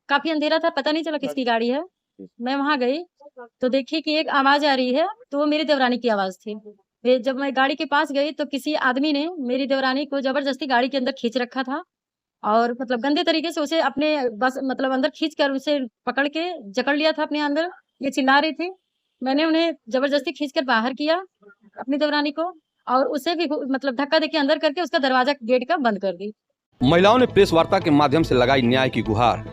काफ़ी अंधेरा था, पता नहीं चला किसकी गाड़ी है। मैं वहाँ गई, तो देखी कि एक आवाज़ आ रही है, तो वो मेरी देवरानी की आवाज़ थी। फिर जब मैं गाड़ी के पास गई, तो किसी आदमी ने मेरी देवरानी को ज़बरदस्ती गाड़ी के अंदर खींच रखा था और मतलब गंदे तरीके से उसे अपने बस मतलब अंदर खींचकर उसे पकड़ के जकड़ लिया था अपने अंदर। ये चिल्ला रही थी। मैंने उन्हें ज़बरदस्ती खींचकर बाहर किया, अपनी देवरानी को और उसे भी मतलब धक्का देके अंदर करके उसका दरवाज़ा गेट का बंद कर दी। महिलाओं ने प्रेस वार्ता के माध्यम से लगाई न्याय की गुहार।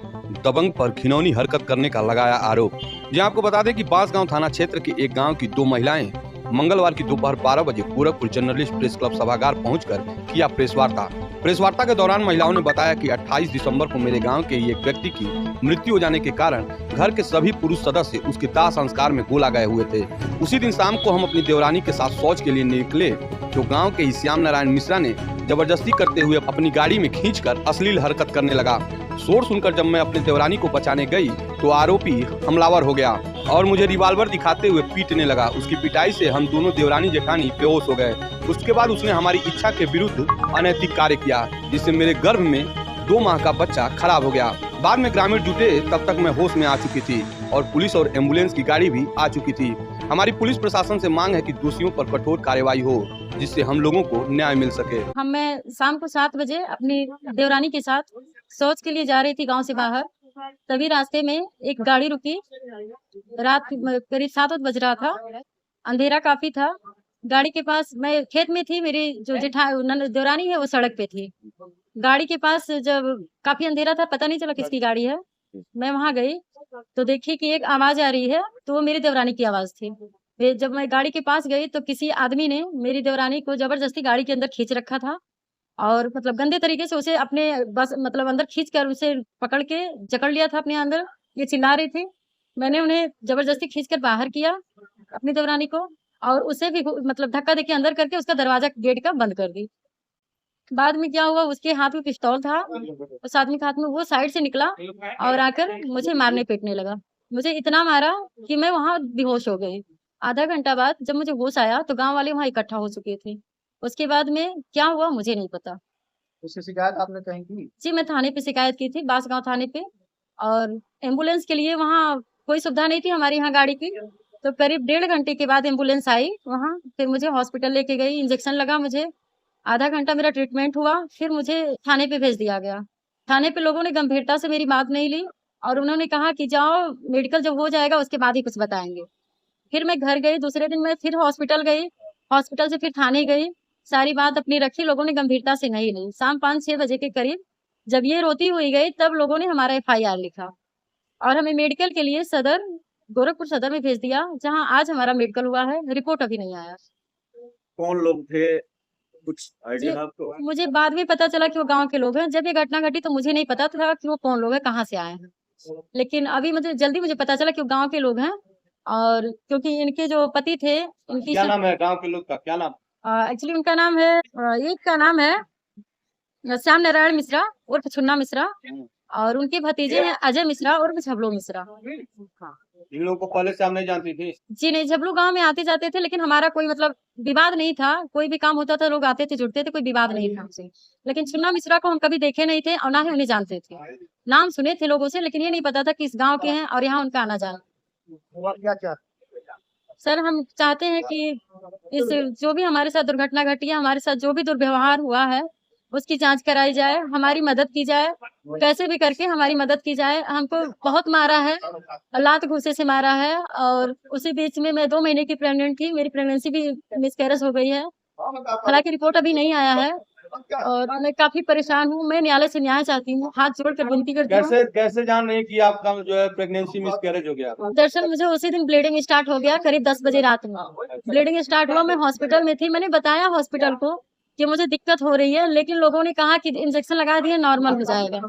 दबंग पर घिनौनी हरकत करने का लगाया आरोप। जी आपको बता दें कि बांसगांव थाना क्षेत्र के एक गांव की दो महिलाएं मंगलवार की दोपहर 12 बजे गोरखपुर जर्नलिस्ट प्रेस क्लब सभागार पहुंचकर किया प्रेस वार्ता। प्रेस वार्ता के दौरान महिलाओं ने बताया कि 28 दिसंबर को मेरे गांव के एक व्यक्ति की मृत्यु हो जाने के कारण घर के सभी पुरुष सदस्य उसके दाह संस्कार में गोला गए हुए थे। उसी दिन शाम को हम अपनी देवरानी के साथ शौच के लिए निकले तो गाँव के ही श्याम नारायण मिश्रा ने जबरदस्ती करते हुए अपनी गाड़ी में खींचकर अश्लील हरकत करने लगा। शोर सुनकर जब मैं अपनी देवरानी को बचाने गई तो आरोपी हमलावर हो गया और मुझे रिवाल्वर दिखाते हुए पीटने लगा। उसकी पिटाई से हम दोनों देवरानी जेठानी बेहोश हो गए। उसके बाद उसने हमारी इच्छा के विरुद्ध अनैतिक कार्य किया, जिससे मेरे गर्भ में 2 माह का बच्चा खराब हो गया। बाद में ग्रामीण जुटे, तब तक मैं होश में आ चुकी थी और पुलिस और एम्बुलेंस की गाड़ी भी आ चुकी थी। हमारी पुलिस प्रशासन से मांग है कि दोषियों पर कठोर कार्रवाई हो, जिससे हम लोगों को न्याय मिल सके। मैं शाम को 7 बजे अपनी देवरानी के साथ शौच के लिए जा रही थी गांव से बाहर, तभी रास्ते में एक गाड़ी रुकी। रात करीब 7 बज रहा था, अंधेरा काफी था। गाड़ी के पास मैं खेत में थी, मेरी जो देवरानी है वो सड़क पे थी। गाड़ी के पास जब काफी अंधेरा था, पता नहीं चला किसकी गाड़ी है। मैं वहां गई, तो देखी कि एक आवाज़ आ रही है, तो वो मेरी देवरानी की आवाज़ थी। फिर जब मैं गाड़ी के पास गई, तो किसी आदमी ने मेरी देवरानी को ज़बरदस्ती गाड़ी के अंदर खींच रखा था और मतलब गंदे तरीके से उसे अपने बस मतलब अंदर खींचकर उसे पकड़ के जकड़ लिया था अपने अंदर। ये चिल्ला रही थी। मैंने उन्हें ज़बरदस्ती खींचकर बाहर किया, अपनी देवरानी को और उसे भी मतलब धक्का देके अंदर करके उसका दरवाज़ा गेट का बंद कर दी। बाद में क्या हुआ, उसके हाथ में पिस्तौल था, उस आदमी के हाथ में, वो साइड से निकला और आकर मुझे मारने-पीटने लगा। मुझे इतना मारा कि मैं वहाँ बेहोश हो गई। आधा घंटा बाद जब मुझे होश आया तो गाँव वाले वहाँ इकट्ठा हो चुके थे। उसके बाद में क्या हुआ मुझे नहीं पता। उससे शिकायत आपने कहीं की? जी, मैं थाने पे शिकायत की थी, बांसगांव थाने पे और एम्बुलेंस के लिए वहाँ कोई सुविधा नहीं थी हमारे यहाँ गाड़ी की। तो करीब 1.5 घंटे के बाद एम्बुलेंस आई वहाँ, फिर मुझे हॉस्पिटल लेके गई, इंजेक्शन लगा मुझे। आधा घंटा मेरा ट्रीटमेंट हुआ, फिर मुझे थाने पे भेज दिया गया। थाने पे लोगों ने गंभीरता से मेरी बात नहीं ली और उन्होंने कहा कि जाओ मेडिकल जब हो जाएगा उसके बाद ही कुछ बताएँगे। फिर मैं घर गई, दूसरे दिन मैं फिर हॉस्पिटल गई, हॉस्पिटल से फिर थाने गई, सारी बात अपनी रखी, लोगों ने गंभीरता से नहीं ली। शाम 5-6 बजे के करीब जब ये रोती हुई गई, तब लोगों ने हमारा एफआईआर लिखा और हमें मेडिकल के लिए गोरखपुर सदर में भेज दिया, जहाँ आज हमारा मेडिकल हुआ है, रिपोर्ट अभी नहीं आया। कौन लोग थे? कुछ आइडिया जी, है आपको? मुझे बाद में पता चला कि वो गाँव के लोग हैं। जब ये घटना घटी तो मुझे नहीं पता था कि वो कौन लोग हैं, कहाँ से आए हैं। लेकिन अभी मुझे पता चला कि वो गाँव के लोग हैं और क्योंकि इनके जो पति थे, इनकी क्या नाम है गाँव के लोग का? क्या नाम? एक्चुअली उनका नाम है एक का नाम है श्याम नारायण मिश्रा उर्फ छुन्ना मिश्रा और उनके भतीजे हैं अजय मिश्रा उर्फ झबलू मिश्रा। हाँ। इन लोगों को पहले से आप नहीं जानती थी? जी नहीं, झबलू गाँव में आते-जाते थे, लेकिन हमारा कोई मतलब विवाद नहीं था। कोई भी काम होता था, लोग आते थे, जुड़ते थे, कोई विवाद नहीं था हमसे। लेकिन छुन्ना मिश्रा को हम कभी देखे नहीं थे और ना ही उन्हें जानते थे। नाम सुने थे लोगों से, लेकिन ये नहीं पता था कि इस गाँव के हैं और यहाँ उनका आना-जाना। हुआ क्या सर, हम चाहते हैं कि इस जो भी हमारे साथ दुर्घटना घटी है, हमारे साथ जो भी दुर्व्यवहार हुआ है, उसकी जाँच कराई जाए, हमारी मदद की जाए, कैसे भी करके हमारी मदद की जाए। हमको बहुत मारा है, लात-घूँसे से मारा है और उसी बीच में मैं 2 महीने की प्रेग्नेंट थी, मेरी प्रेगनेंसी भी मिसकैरेज हो गई है। हालाँकि रिपोर्ट अभी नहीं आया है और मैं काफ़ी परेशान हूँ, मैं न्यायालय से न्याय चाहती हूँ, हाथ जोड़कर विनती करती हूँ। कैसे जान रही कि आपका जो है प्रेगनेंसी मिसकैरेज हो गया? दरअसल मुझे उसी दिन ब्लीडिंग स्टार्ट हो गया करीब 10 बजे रात में। ब्लीडिंग स्टार्ट हुआ, मैं हॉस्पिटल में थी, मैंने बताया हॉस्पिटल को कि मुझे दिक्कत हो रही है, लेकिन लोगों ने कहा कि इंजेक्शन लगा दिए नॉर्मल हो जाएगा।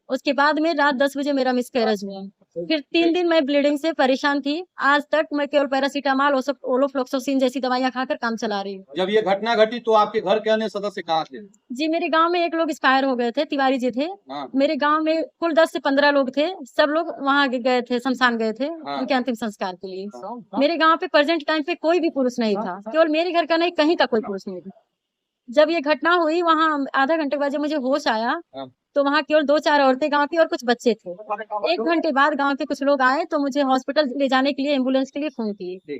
उसके बाद में रात 10 बजे मेरा मिसकैरेज हुआ। फिर 3 दिन मैं ब्लीडिंग से परेशान थी। आज तक मैं केवल पैरासिटामॉल, ओलोफ्लोक्सासिन जैसी दवाइयाँ खाकर काम चला रही हूँ। जब ये घटना घटी तो आपके घर के अन्य सदस्य कहाँ थे? जी, मेरे गाँव में एक लोग एक्सपायर हो गए थे, तिवारी जी थे। हाँ। मेरे गाँव में कुल 10 से 15 लोग थे, सब लोग वहाँ गए थे, शमशान गए थे, हाँ। उनके अंतिम संस्कार के लिए। हाँ। मेरे गाँव पे प्रेजेंट टाइम पे कोई भी पुरुष नहीं था, केवल मेरे घर का नहीं, कहीं का कोई पुरुष नहीं था। जब ये घटना हुई, वहाँ आधा घंटे बाद जब मुझे होश आया, हाँ। तो वहाँ केवल 2-4 औरतें गांव की और कुछ बच्चे थे। 1 घंटे बाद गांव के कुछ लोग आए तो मुझे हॉस्पिटल ले जाने के लिए एम्बुलेंस के लिए फोन किए।